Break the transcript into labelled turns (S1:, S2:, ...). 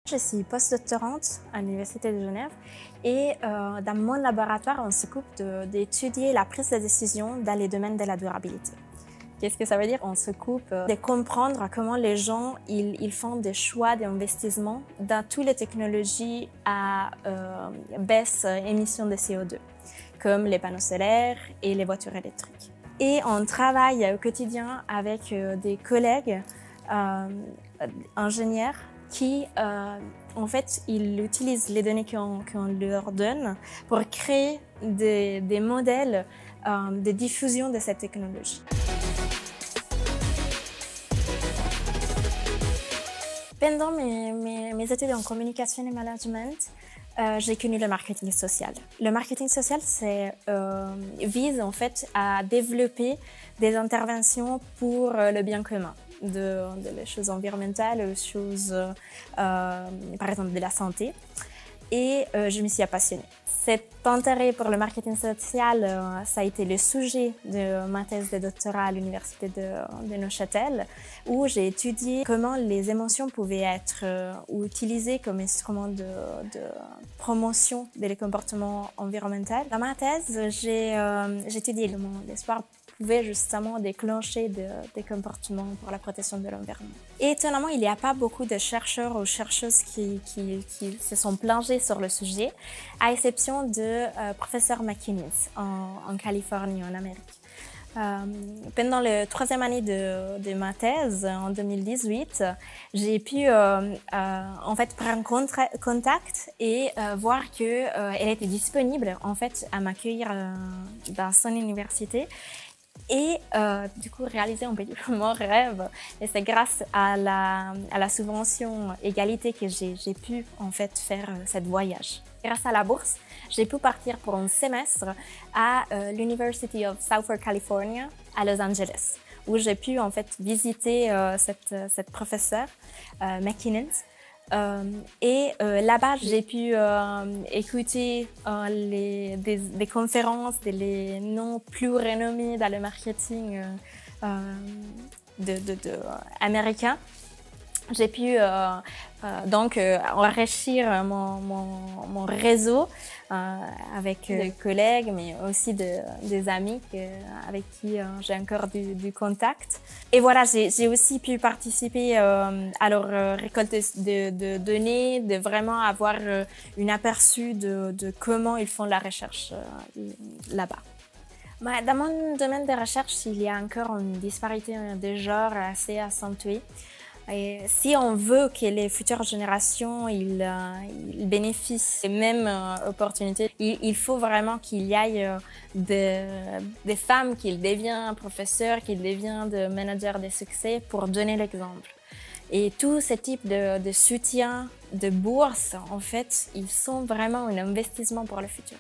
S1: Je suis postdoctorante à l'Université de Genève et dans mon laboratoire, on s'occupe d'étudier la prise de décision dans les domaines de la durabilité. Qu'est-ce que ça veut dire? On s'occupe de comprendre comment les gens ils font des choix d'investissement dans toutes les technologies à baisse émission de CO2, comme les panneaux solaires et les voitures électriques. Et on travaille au quotidien avec des collègues ingénieurs qui, en fait, ils utilisent les données qu'on leur donne pour créer des modèles de diffusion de cette technologie. Pendant mes études en communication et management, j'ai connu le marketing social. Le marketing social vise en fait à développer des interventions pour le bien commun, les choses environnementales, les choses, par exemple, de la santé. Et je m'y suis passionnée. Cet intérêt pour le marketing social, ça a été le sujet de ma thèse de doctorat à l'université de Neuchâtel, où j'ai étudié comment les émotions pouvaient être utilisées comme instrument de promotion des comportements environnementaux. Dans ma thèse, j'ai étudié comment l'espoir pouvait justement déclencher des comportements pour la protection de l'environnement. Et étonnamment, il n'y a pas beaucoup de chercheurs ou chercheuses qui se sont plongés sur le sujet, à exception de professeur McInnes en Californie, en Amérique. Pendant la troisième année de ma thèse, en 2018, j'ai pu en fait prendre contact et voir qu'elle était disponible en fait à m'accueillir dans son université. Et du coup, réaliser un petit peu mon rêve. Et c'est grâce à la subvention égalité que j'ai pu en fait faire ce voyage. Grâce à la bourse, j'ai pu partir pour un semestre à l'University of Southern California à Los Angeles, où j'ai pu en fait visiter cette professeure, McInnes. Là-bas, j'ai pu écouter des conférences des noms plus renommés dans le marketing américain. J'ai pu donc enrichir mon réseau avec des collègues, mais aussi des amis avec qui j'ai encore du contact. Et voilà, j'ai aussi pu participer à leur récolte de données, de vraiment avoir un aperçu de comment ils font la recherche là-bas. Dans mon domaine de recherche, il y a encore une disparité de genre assez accentuée. Et si on veut que les futures générations ils bénéficient des mêmes opportunités, il faut vraiment qu'il y ait des femmes qui deviennent professeurs, qui deviennent managers de succès pour donner l'exemple. Et tous ces types de soutien, de bourse, en fait, ils sont vraiment un investissement pour le futur.